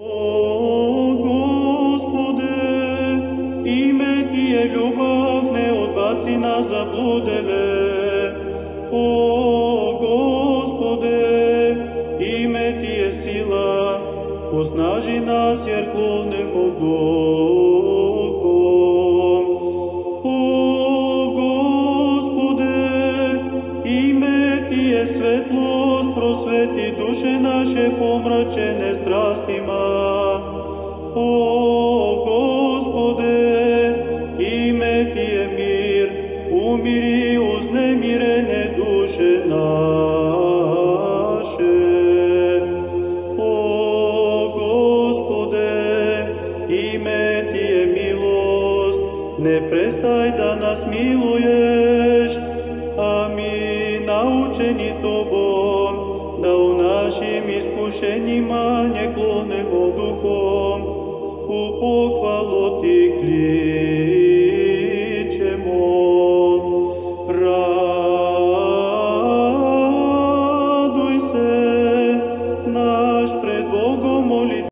О, Господи, име Ти е любов, не отбаци нас заблудеве. О, Господи, име Ти е сила, osnaži nas jer klonemo duhom. O Gospode, ime Ti je svetlost, prosveti duše naše pomračene strastima. O Gospode, ime Ti je mir, umiri uznemirene duše naše. Ime Ti je milost, ne prestaj da nas miluješ, a mi naučeni Tobom, da u našim iskušenjima ne klonemo duhom, u pohvalu